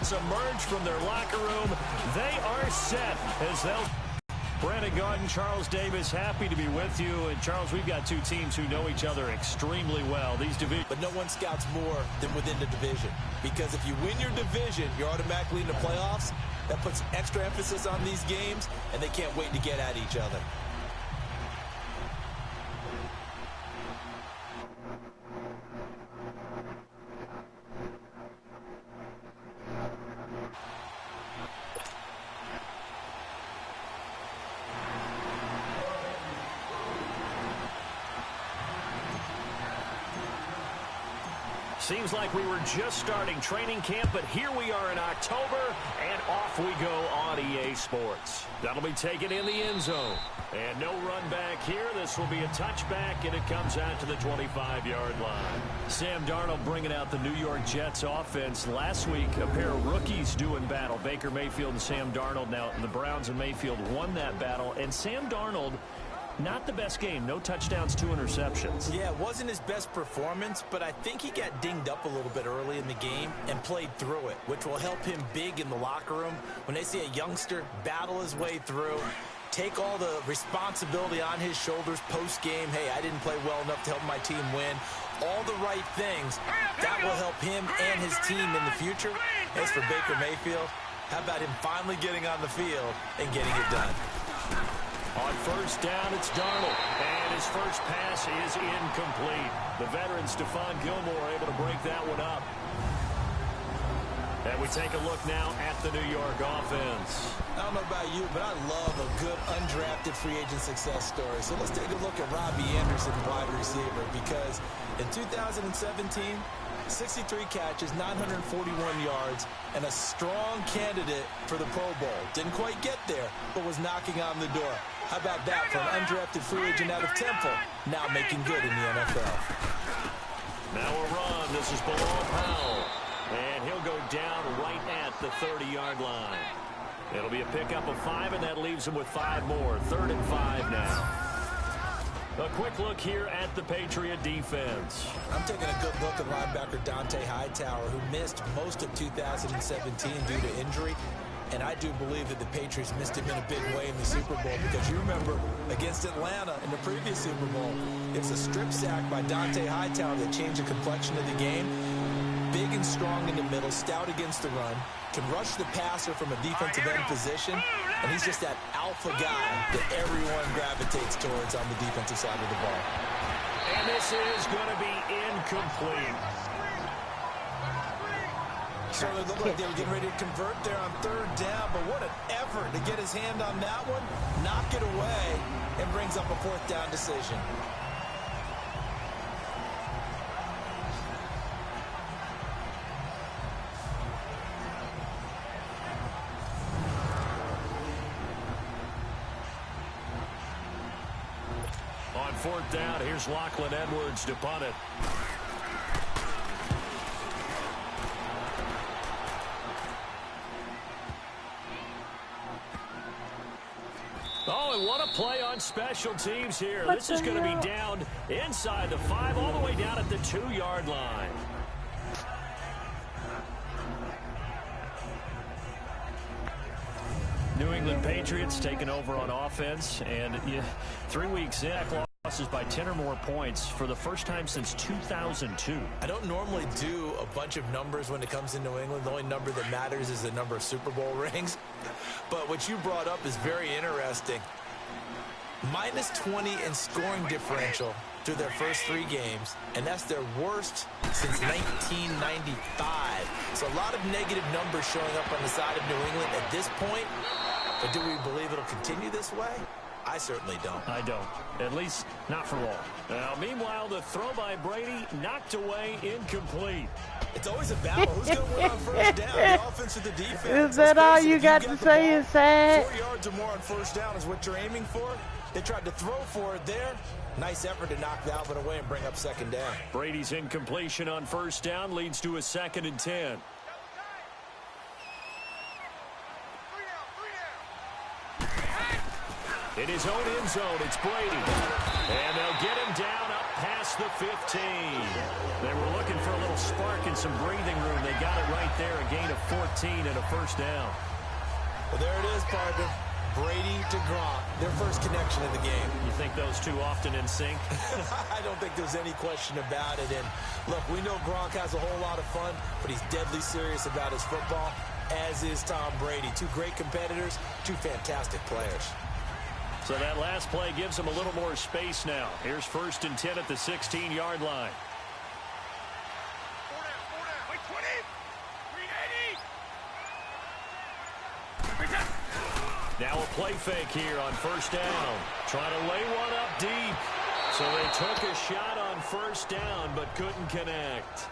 mascots emerge from their locker room. They are set as they'll... Brandon Garden, Charles Davis, happy to be with you. And, Charles, we've got two teams who know each other extremely well. But no one scouts more than within the division. Because if you win your division, you're automatically in the playoffs. That puts extra emphasis on these games, and they can't wait to get at each other. Seems like we were just starting training camp, but here we are in October, and off we go on EA Sports. That'll be taken in the end zone. And no run back here. This will be a touchback, and it comes out to the 25-yard line. Sam Darnold bringing out the New York Jets offense. Last week, a pair of rookies doing battle, Baker Mayfield and Sam Darnold. Now, the Browns and Mayfield won that battle, and Sam Darnold... not the best game. No touchdowns, 2 interceptions. Yeah, it wasn't his best performance, but I think he got dinged up a little bit early in the game and played through it, which will help him big in the locker room. When they see a youngster battle his way through, take all the responsibility on his shoulders post-game. Hey, I didn't play well enough to help my team win. All the right things. That will help him and his team in the future. As for Baker Mayfield, how about him finally getting on the field and getting it done? On first down, it's Darnold, and his first pass is incomplete. The veteran Stephon Gilmore able to break that one up. And we take a look now at the New York offense. I don't know about you, but I love a good undrafted free agent success story. So let's take a look at Robbie Anderson, wide receiver, because in 2017, 63 catches, 941 yards, and a strong candidate for the Pro Bowl. Didn't quite get there, but was knocking on the door. How about that for an undrafted free agent out of Temple, now making good in the NFL? Now a run. This is Bilal Powell. And he'll go down right at the 30-yard line. It'll be a pickup of 5, and that leaves him with 5 more. 3rd and 5 now. A quick look here at the Patriot defense. I'm taking a good look at linebacker Dante Hightower, who missed most of 2017 due to injury. And I do believe that the Patriots missed him in a big way in the Super Bowl, because you remember against Atlanta in the previous Super Bowl, it's a strip sack by Dante Hightower that changed the complexion of the game. Big and strong in the middle, stout against the run, can rush the passer from a defensive end position, and he's just that alpha guy that everyone gravitates towards on the defensive side of the ball. And this is going to be incomplete. So it looked like they were getting ready to convert there on 3rd down, but what an effort to get his hand on that one, knock it away, and brings up a 4th down decision. On 4th down, here's Lachlan Edwards to punt it. Oh, and what a play on special teams here. This is going to be down inside the 5, all the way down at the 2-yard line. New England Patriots taking over on offense, and 3 weeks in, losses by 10 or more points for the first time since 2002. I don't normally do a bunch of numbers when it comes to New England. The only number that matters is the number of Super Bowl rings. But what you brought up is very interesting. Minus 20 in scoring differential through their first 3 games, and that's their worst since 1995. So a lot of negative numbers showing up on the side of New England at this point. But do we believe it'll continue this way? I certainly don't. I don't. At least not for long. Now, meanwhile, the throw by Brady knocked away, incomplete. It's always a battle. Who's going to win on first down? The offense or the defense? Is that all you got to say is sad? 4 yards or more on first down is what you're aiming for. They tried to throw for it there. Nice effort to knock that one away and bring up 2nd down. Brady's incompletion on first down leads to a 2nd and 10. In his own end zone, it's Brady. And they'll get him down up past the 15. They were looking for a little spark and some breathing room. They got it right there, a gain of 14 and a first down. Well, there it is, partner. Brady to Gronk, their first connection in the game. You think those two often in sync? I don't think there's any question about it. And look, we know Gronk has a whole lot of fun, but he's deadly serious about his football, as is Tom Brady. Two great competitors, two fantastic players. So that last play gives him a little more space now. Here's 1st and 10 at the 16-yard line. Now a play fake here on 1st down. Trying to lay one up deep. So they took a shot on 1st down, but couldn't connect.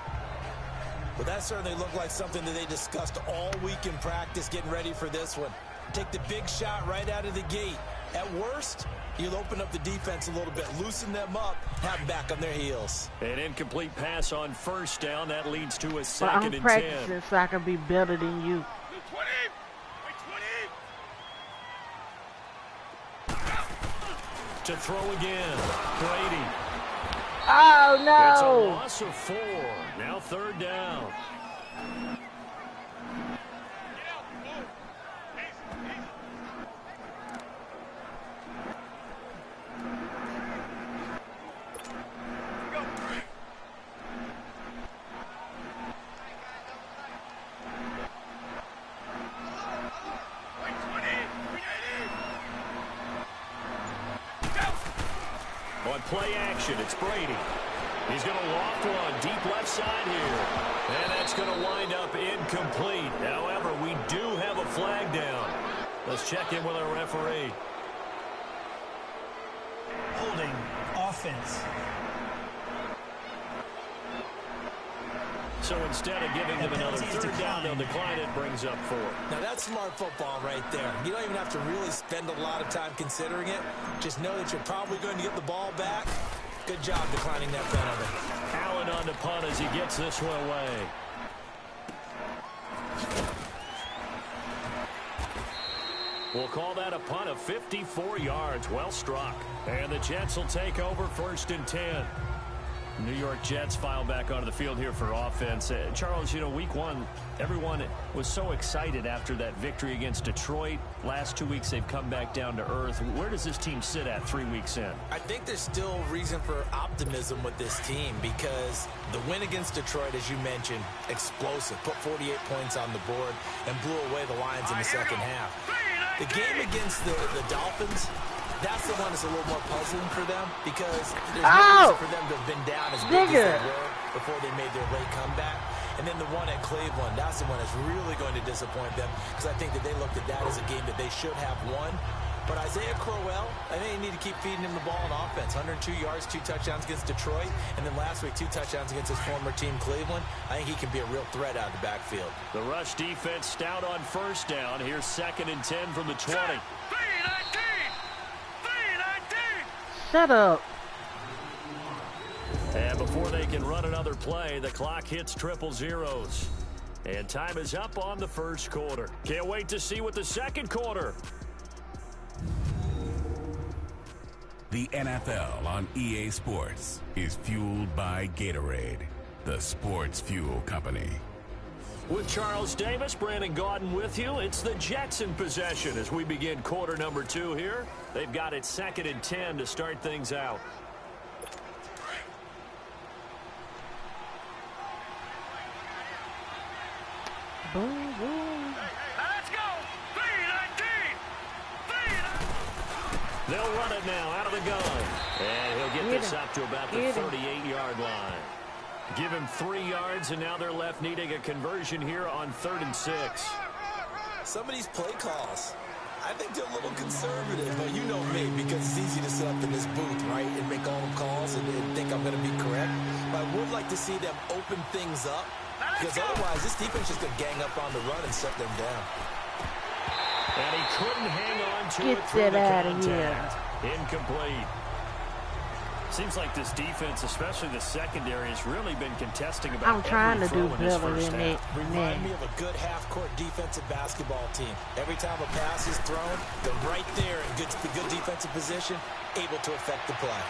Well, that certainly looked like something that they discussed all week in practice getting ready for this one. Take the big shot right out of the gate. At worst, you'll open up the defense a little bit, loosen them up, have them back on their heels. An incomplete pass on 1st down. That leads to a 2nd Well, I'm and 10. practicing so I can be better than you. To throw again. Brady. Oh, It's a no. loss of 4. Now 3rd down. On play action, it's Brady. He's going to loft one deep left side here. And that's going to wind up incomplete. However, we do have a flag down. Let's check in with our referee. Holding offense. So instead of giving them another 3rd down, they'll decline it, brings up 4. Now, that's smart football right there. You don't even have to really spend a lot of time considering it. Just know that you're probably going to get the ball back. Good job declining that penalty. Allen on the punt as he gets this one away. We'll call that a punt of 54 yards. Well struck. And the Jets will take over 1st and 10. New York Jets file back onto the field here for offense. Charles, you know, week 1, everyone was so excited after that victory against Detroit. Last 2 weeks, they've come back down to earth. Where does this team sit at 3 weeks in? I think there's still reason for optimism with this team because the win against Detroit, as you mentioned, explosive. Put 48 points on the board and blew away the Lions in the second half. The game against the Dolphins, that's the one that's a little more puzzling for them because there's no reason for them to have been down as big as they were before they made their late comeback. And then the one at Cleveland, that's the one that's really going to disappoint them because I think that they looked at that as a game that they should have won. But Isaiah Crowell, I think you need to keep feeding him the ball on offense. 102 yards, 2 touchdowns against Detroit. And then last week, 2 touchdowns against his former team, Cleveland. I think he can be a real threat out of the backfield. The rush defense stout on 1st down. Here's 2nd and 10 from the 20. Shut up. And before they can run another play, the clock hits triple zeros. And time is up on the 1st quarter. Can't wait to see what the 2nd quarter. The NFL on EA Sports is fueled by Gatorade, the sports fuel company. With Charles Davis, Brandon Gaudin with you. It's the Jets in possession as we begin quarter number 2 here. They've got it 2nd and 10 to start things out. Boom, boom. Let's go! 3-19! They'll run it now out of the gun. And he'll get this up to about the 38-yard line. Give him 3 yards, and now they're left needing a conversion here on 3rd and 6. Some of these play calls, I think they're a little conservative. But you know me, because it's easy to sit up in this booth, right, and make all the calls and think I'm going to be correct. But I would like to see them open things up, because otherwise this defense is going to gang up on the run and shut them down. And he couldn't hang on to it Get through the that out of contact. Incomplete. Seems like this defense, especially the secondary, has really been contesting about I'm trying to do every throw in this better first than half. it. Remind me of a good half-court defensive basketball team. Every time a pass is thrown, they're right there in good defensive position, able to affect the play.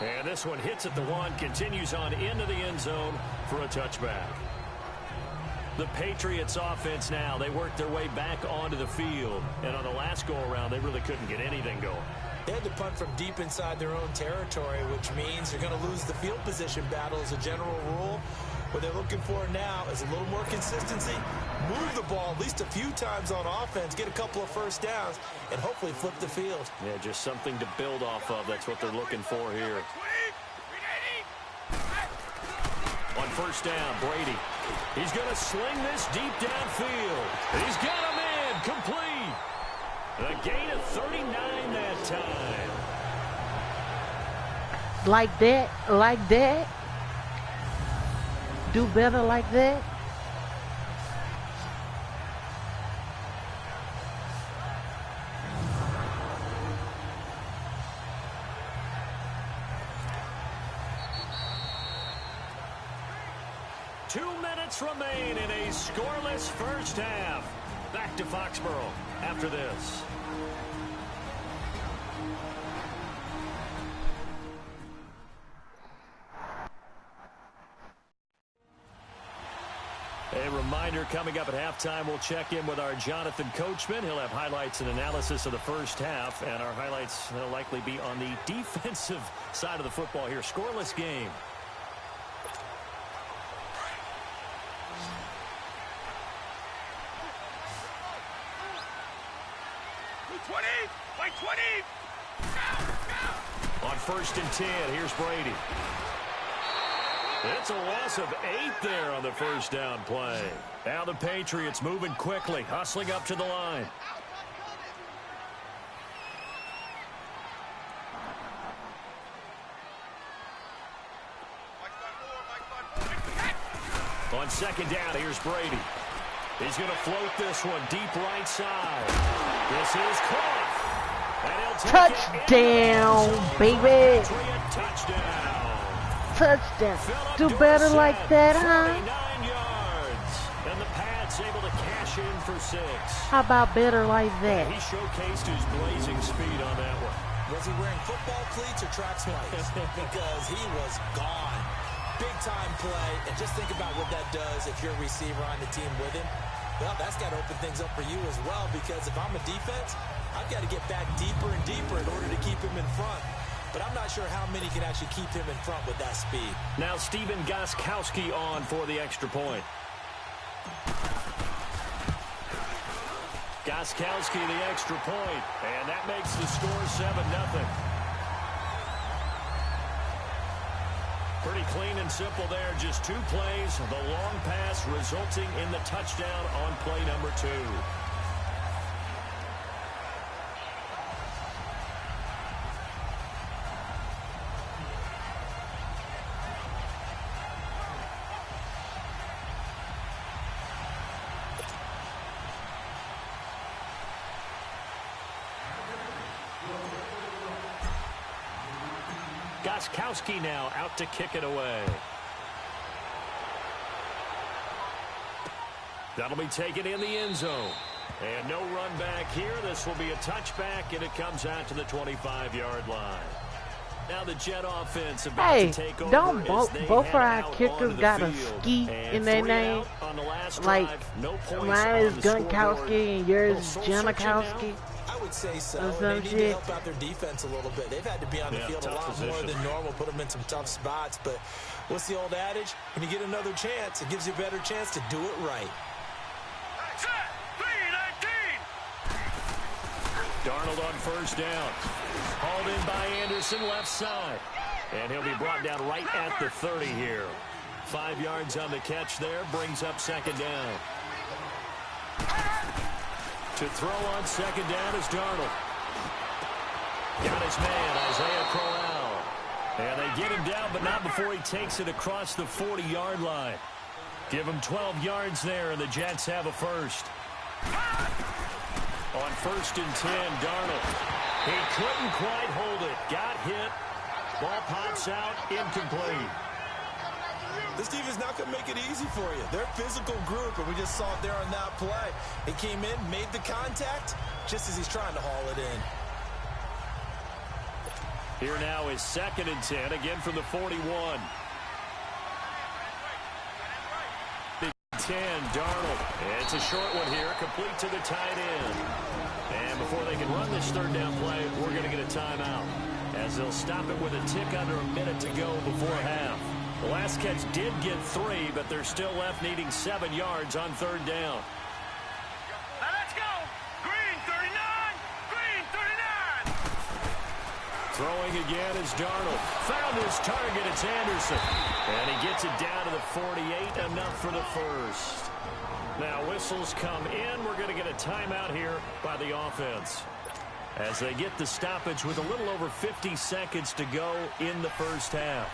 And this one hits at the 1, continues on into the end zone for a touchback. The Patriots offense now, they worked their way back onto the field. And on the last go-around, they really couldn't get anything going. They had to punt from deep inside their own territory, which means you're going to lose the field position battle as a general rule. What they're looking for now is a little more consistency, move the ball at least a few times on offense, get a couple of first downs, and hopefully flip the field. Yeah, just something to build off of. That's what they're looking for here. On first down, Brady. He's going to sling this deep downfield. He's got him in, complete. A gain of 39 that time. Like that, like that. Do better like that. Remain in a scoreless first half. Back to Foxborough after this. A reminder coming up at halftime, we'll check in with our Jonathan Coachman. He'll have highlights and analysis of the first half, and our highlights will likely be on the defensive side of the football here. Scoreless game. On first and 10, here's Brady. It's a loss of 8 there on the first down play. Now the Patriots moving quickly, hustling up to the line. On second down, here's Brady. He's going to float this one deep right side. This is caught. Touchdown, baby. Touchdown. Do better like that, huh? And the Pats able to cash in for 6. How about better like that? He showcased his blazing speed on that one. Was he wearing football cleats or track spikes? Because he was gone. Big time play. And just think about what that does if you're a receiver on the team with him. Well, that's got to open things up for you as well, because if I'm a defense, I've got to get back deeper and deeper in order to keep him in front. But I'm not sure how many can actually keep him in front with that speed. Now Steven Gostkowski on for the extra point. Gostkowski the extra point, and that makes the score 7-0. Pretty clean and simple there. Just 2 plays. The long pass resulting in the touchdown on play number 2. Gostkowski now out to kick it away. That'll be taken in the end zone. And no run back here. This will be a touchback, and it comes out to the 25-yard line. Now the Jet offense about to take over. Don't both our kickers got a ski in their name? Like, mine is Gunkowski and yours is Janikowski? I would say so. They need to help out their defense a little bit. They've had to be on the field a lot more than normal, put them in some tough spots. But what's the old adage? When you get another chance, it gives you a better chance to do it right. Darnold on first down. Hauled in by Anderson, left side. And he'll be brought down right at the 30 here. 5 yards on the catch there, brings up second down. To throw on second down is Darnold. Got his man, Isaiah Crowell. And they get him down, but not before he takes it across the 40-yard line. Give him 12 yards there, and the Jets have a first. On first and 10, Darnold. He couldn't quite hold it. Got hit. Ball pops out, incomplete. This team is not going to make it easy for you. They're a physical group, and we just saw it there on that play. He came in, made the contact, just as he's trying to haul it in. Here now is 2nd and 10, again from the 41. 10, Darnold. It's a short one here, complete to the tight end. And before they can run this 3rd down play, we're going to get a timeout, as they'll stop it with a tick under a minute to go before half. The last catch did get 3, but they're still left needing 7 yards on 3rd down. Now let's go. Green 39. Green 39. Throwing again is Darnold. Found his target. It's Anderson. And he gets it down to the 48. Enough for the first. Now whistles come in. We're going to get a timeout here by the offense, as they get the stoppage with a little over 50 seconds to go in the first half.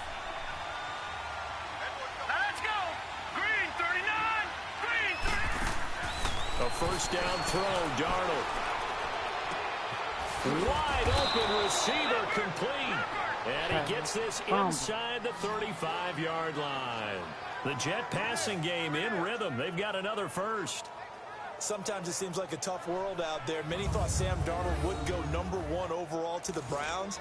Now let's go. Green 39. Green 39. A first down throw. Darnold. Wide open receiver, complete. And he gets this inside the 35-yard line. The Jet passing game in rhythm. They've got another first. Sometimes it seems like a tough world out there. Many thought Sam Darnold would go #1 overall to the Browns,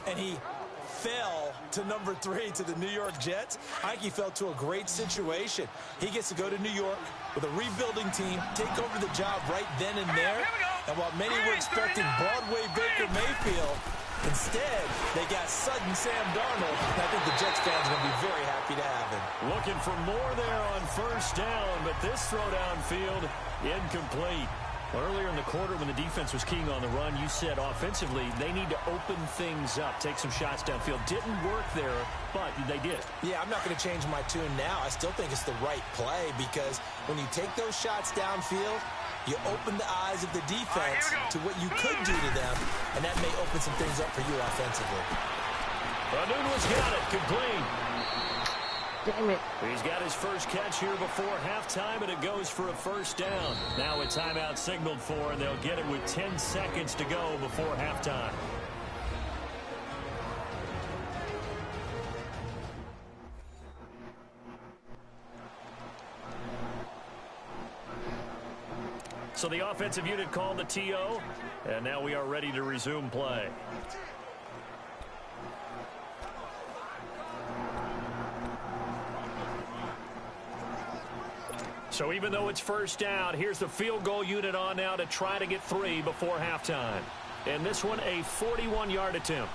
and he fell to #3 to the New York Jets. I think he fell to a great situation. He gets to go to New York with a rebuilding team, take over the job right then and there. And while many were expecting Broadway Baker Mayfield, instead, they got sudden Sam Darnold. I think the Jets fans are going to be very happy to have him. Looking for more there on first down, but this throw downfield incomplete. Earlier in the quarter, when the defense was keying on the run, you said offensively they need to open things up, take some shots downfield. Didn't work there, but they did. Yeah, I'm not going to change my tune now. I still think it's the right play, because when you take those shots downfield, you open the eyes of the defense to what you could do to them, and that may open some things up for you offensively. Nunez got it, complete. Damn it. He's got his first catch here before halftime, and it goes for a first down. Now a timeout signaled for, and they'll get it with 10 seconds to go before halftime. So the offensive unit called the TO, and now we are ready to resume play. So even though it's first down, here's the field goal unit on now to try to get 3 before halftime. And this one, a 41-yard attempt.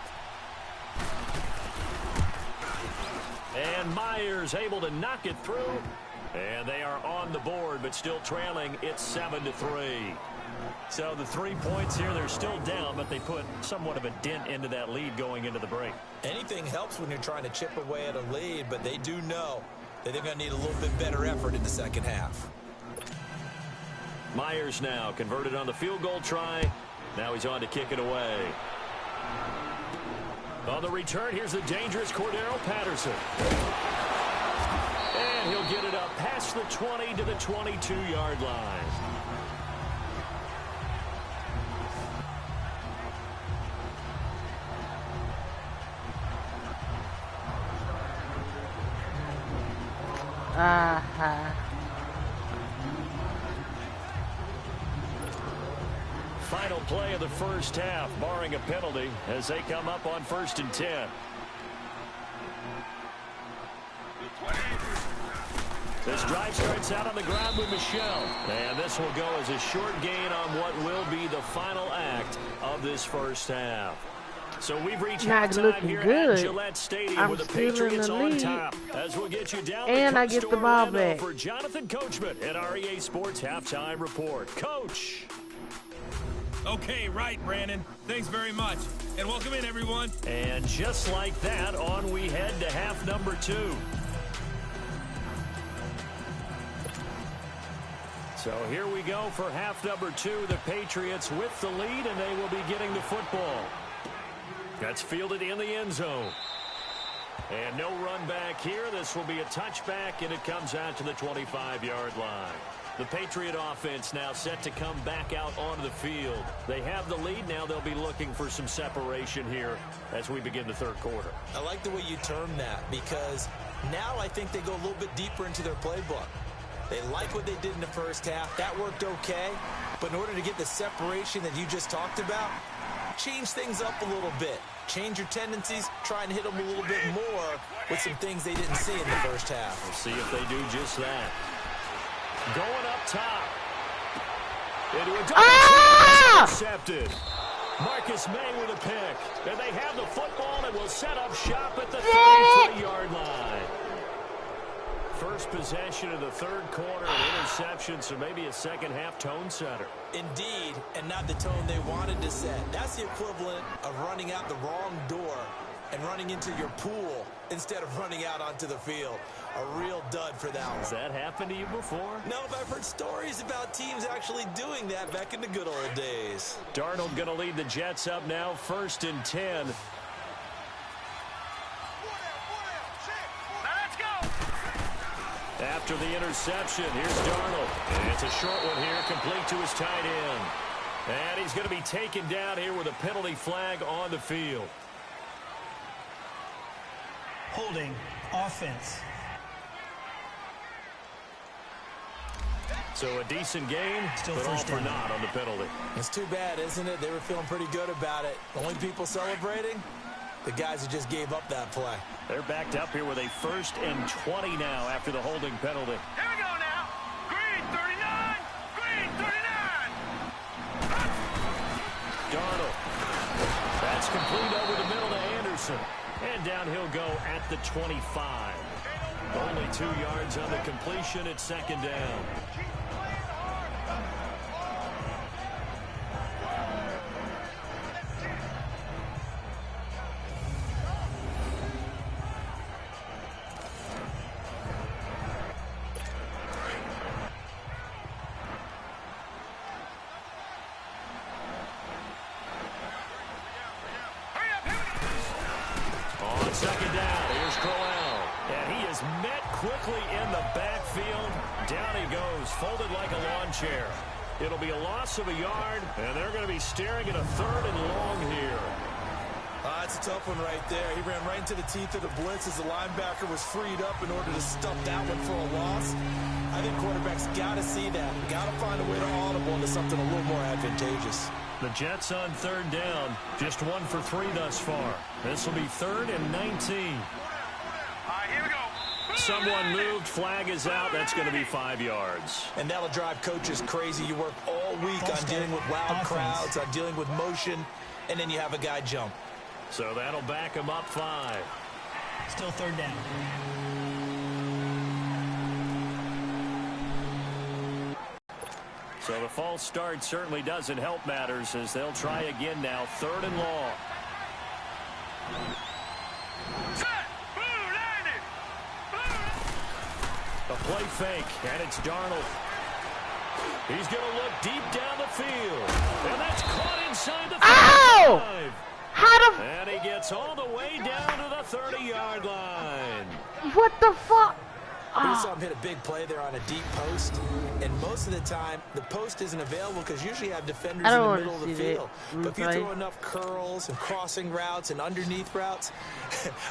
And Myers able to knock it through. And they are on the board, but still trailing. It's 7-3. So the 3 points here, they're still down, but they put somewhat of a dent into that lead going into the break. Anything helps when you're trying to chip away at a lead, but they do know that they're going to need a little bit better effort in the second half. Myers now converted on the field goal try. Now he's on to kick it away. On the return, here's the dangerous Cordero Patterson. And he'll get it up past the 20 to the 22-yard line. Final play of the first half, barring a penalty, as they come up on 1st and 10. This drive starts out on the ground with Michel. And this will go as a short gain on what will be the final act of this first half. So we've reached halftime here at Gillette Stadium with the Patriots on top. As we'll get you down and the I get the ball back for Jonathan Coachman at our EA Sports Halftime Report. Coach. Okay, right, Brandon. Thanks very much. And welcome in, everyone. And just like that, on we head to half number 2. So here we go for half number 2. The Patriots with the lead, and they will be getting the football. That's fielded in the end zone. And no run back here. This will be a touchback, and it comes out to the 25-yard line. The Patriot offense now set to come back out onto the field. They have the lead. Now they'll be looking for some separation here as we begin the third quarter. I like the way you term that, because now I think they go a little bit deeper into their playbook. They like what they did in the first half. That worked okay. But in order to get the separation that you just talked about, change things up a little bit. change your tendencies, try and hit them a little bit more with some things they didn't see in the first half. We'll see if they do just that. Going up top. Into a double team. Intercepted. Marcus May with a pick. And they have the football and will set up shop at the 33-yard line. First possession of the third quarter, an interception, so maybe a second-half tone setter. Indeed, and not the tone they wanted to set. That's the equivalent of running out the wrong door and running into your pool instead of running out onto the field. A real dud for that one. Has that happened to you before? No, but I've heard stories about teams actually doing that back in the good old days. Darnold going to lead the Jets up now, 1st and 10. After the interception, here's Darnold. And it's a short one here, complete to his tight end. And he's going to be taken down here with a penalty flag on the field. Holding offense. So a decent gain, Still but all first for down. naught on the penalty. It's too bad, isn't it? They were feeling pretty good about it. The only people celebrating? The guys who just gave up that play. They're backed up here with a 1st and 20 now after the holding penalty. Here we go now. Green 39. Green 39. Darnold. That's complete over the middle to Anderson. And down he'll go at the 25. Only 2 yards on the completion at 2nd down. On 2nd down, here's Crowell. And he is met quickly in the backfield. Down he goes, folded like a lawn chair. It'll be a loss of a yard, and they're going to be staring at a 3rd and long here. That's a tough one right there. He ran right into the teeth of the blitz as the linebacker was freed up in order to stuff that one for a loss. I think quarterbacks got to see that. Got to find a way to audible into something a little more advantageous. The Jets on 3rd down, just 1 for 3 thus far. This will be 3rd and 19. All right, here we go. Someone moved, flag is out, that's going to be 5 yards. And that'll drive coaches crazy. You work all week on dealing with loud crowds, on dealing with motion, and then you have a guy jump. So that'll back him up 5. Still 3rd down. So the false start certainly doesn't help matters as they'll try again now, 3rd and long. Set. Blue landed. Blue. A play fake, and it's Darnold. He's going to look deep down the field. And that's caught inside the 35. How the... And he gets all the way down to the 30-yard line. What the fuck? We saw him hit a big play there on a deep post, and most of the time, the post isn't available because usually you have defenders in the middle of the field. But if you throw enough curls and crossing routes and underneath routes,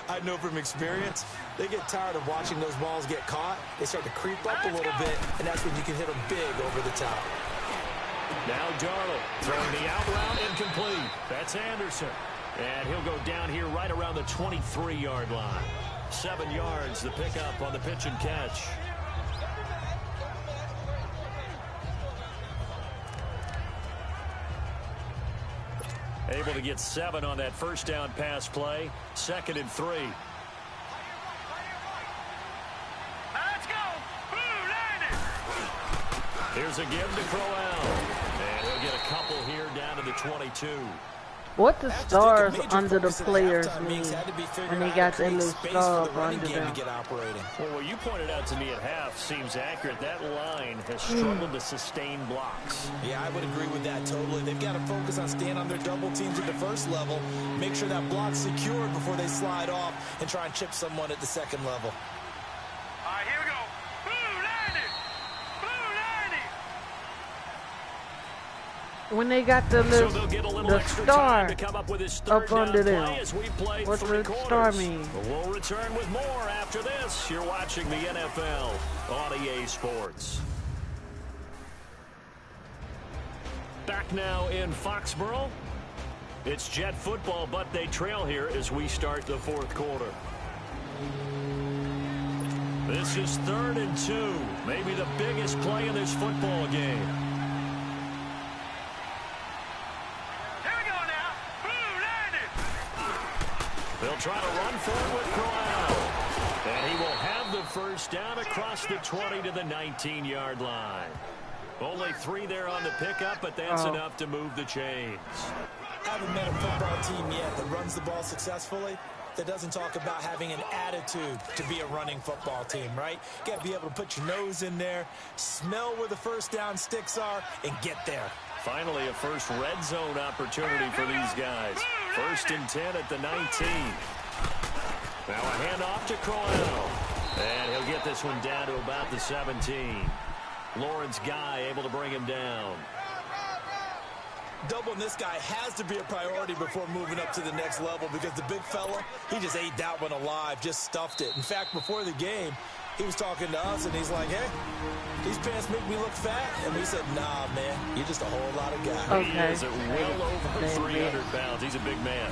I know from experience, they get tired of watching those balls get caught. They start to creep up a little bit, and that's when you can hit them big over the top. Now Darnold throwing the out route incomplete. That's Anderson. And he'll go down here right around the 23-yard line. 7 yards, the pickup on the pitch and catch. Able to get 7 on that first down pass play. 2nd and 3. Let's go. Blue landed. Here's a give to Crowell. And he'll get a couple here down to the 22. What the stars under the players mean when they got that little star up under them? Well, what you pointed out to me at half seems accurate. That line has struggled to sustain blocks. Yeah, I would agree with that totally. They've got to focus on staying on their double teams at the first level, make sure that block's secured before they slide off and try and chip someone at the 2nd level. All right, here we go. Blue landed. Blue landed. When they got the little, So they'll get a little the extra star time to come up with his third up under down them. play as we play What 3 the quarters. star mean? We'll return with more after this. You're watching the NFL on EA Sports. Back now in Foxborough. It's Jet football, but they trail here as we start the fourth quarter. This is 3rd and 2, maybe the biggest play in this football game. Here we go now. Blue landed. They'll try to run forward with Crowell. And he will have the first down across the 20 to the 19-yard line. Only 3 there on the pickup, but that's enough to move the chains. I haven't met a football team yet that runs the ball successfully that doesn't talk about having an attitude to be a running football team, right? You got to be able to put your nose in there, smell where the first down sticks are, and get there. Finally, a first red zone opportunity for these guys. 1st and 10 at the 19. Now a handoff to Crowell. And he'll get this one down to about the 17. Lawrence Guy able to bring him down. Doubling this guy has to be a priority before moving up to the next level because the big fella, he just ate that one alive, just stuffed it. In fact, before the game, he was talking to us, and he's like, hey, these pants make me look fat. And we said, nah, man, you're just a whole lot of guy. Okay. He is well over 300 pounds. He's a big man.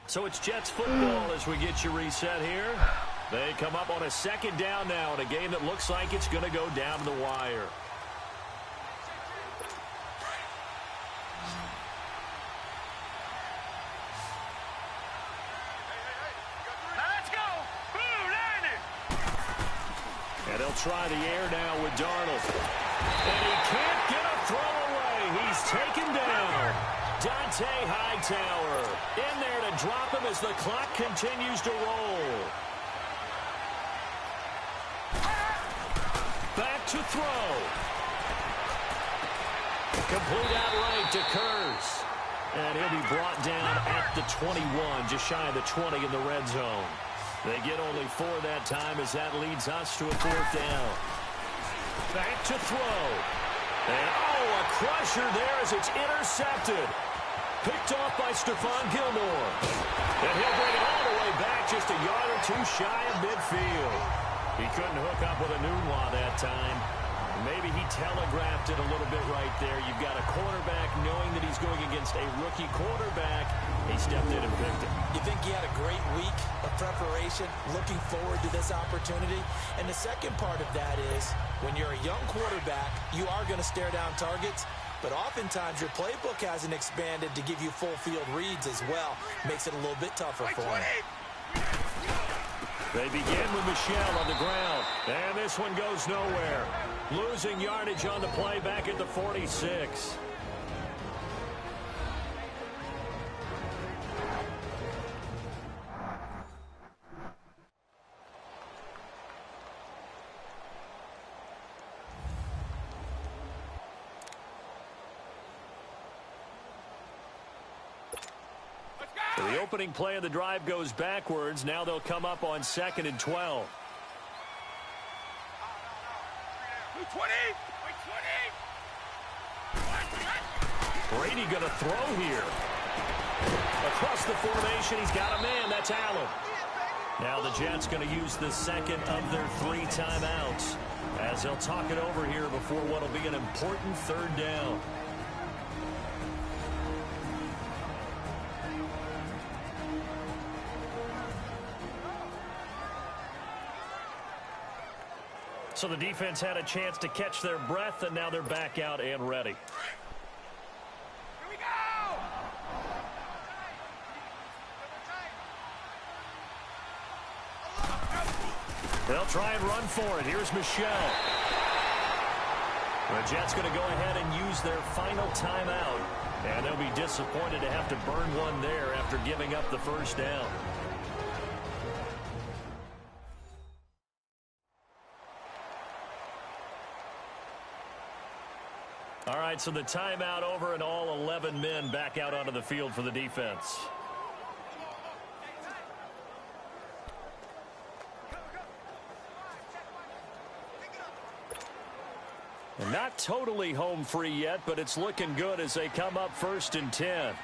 So it's Jets football as we get you reset here. They come up on a 2nd down now in a game that looks like it's going to go down to the wire. Now let's go. Blue landed. And they'll try the air now with Darnold. And he can't get a throw away. He's taken down. Dante Hightower in there to drop him as the clock continues to roll. Back to throw. Complete outright to Kurz. And he'll be brought down at the 21, just shy of the 20 in the red zone. They get only 4 that time as that leads us to a 4th down. Back to throw. And, a crusher there as it's intercepted. Picked off by Stephon Gilmore. And he'll bring it all the way back just a yard or 2 shy of midfield. He couldn't hook up with a Nunwa that time. Maybe he telegraphed it a little bit right there. You've got a quarterback knowing that he's going against a rookie quarterback. He stepped in and picked it. You think he had a great week of preparation, looking forward to this opportunity? And the second part of that is, when you're a young quarterback, you are going to stare down targets, but oftentimes your playbook hasn't expanded to give you full field reads as well. Makes it a little bit tougher for him. They begin with Michel on the ground, and this one goes nowhere. Losing yardage on the play back at the 46. The opening play of the drive goes backwards. Now they'll come up on 2nd and 12. 20. Brady going to throw here. Across the formation, he's got a man. That's Allen. Now the Jets going to use the 2nd of their 3 timeouts as they'll talk it over here before what will be an important 3rd down. So the defense had a chance to catch their breath, and now they're back out and ready. Here we go. They'll try and run for it. Here's Michel. The Jets going to go ahead and use their final timeout, and they'll be disappointed to have to burn one there after giving up the first down. All right, so the timeout over and all 11 men back out onto the field for the defense. And not totally home free yet, but it's looking good as they come up 1st and 10.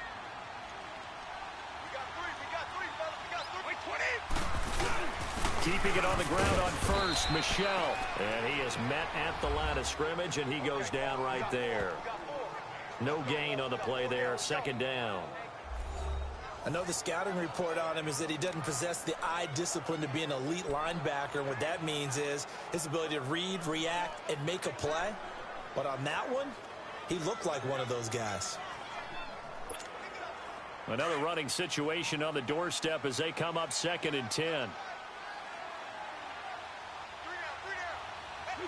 Keeping it on the ground on first, Michelle. And he is met at the line of scrimmage, and he goes down right there. No gain on the play there, second down. I know the scouting report on him is that he doesn't possess the eye discipline to be an elite linebacker. And what that means is his ability to read, react, and make a play. But on that one, he looked like one of those guys. Another running situation on the doorstep as they come up 2nd and 10.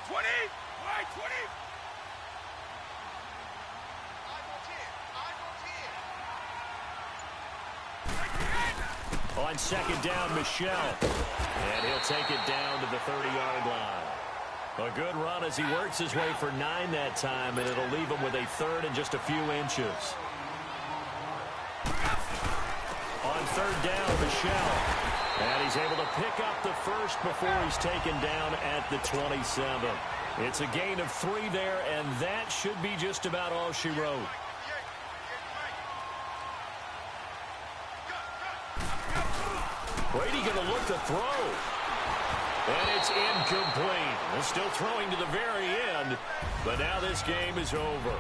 20! Right, 20! On 2nd down, Michelle. And he'll take it down to the 30-yard line. A good run as he works his way for 9 that time, and it'll leave him with a 3rd and just a few inches. On 3rd down, Michelle. And he's able to pick up the first before he's taken down at the 27. It's a gain of 3 there, and that should be just about all she wrote. Brady going to look to throw. And it's incomplete. They're still throwing to the very end, but now this game is over.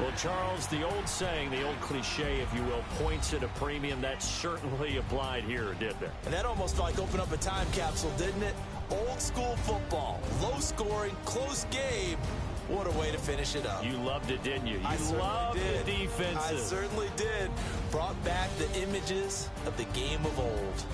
Well, Charles, the old saying, the old cliche, if you will, points at a premium, that certainly applied here, didn't it? And that almost like opened up a time capsule, didn't it? Old school football, low scoring, close game. What a way to finish it up. You loved it, didn't you? You loved the defenses. I certainly did. Brought back the images of the game of old.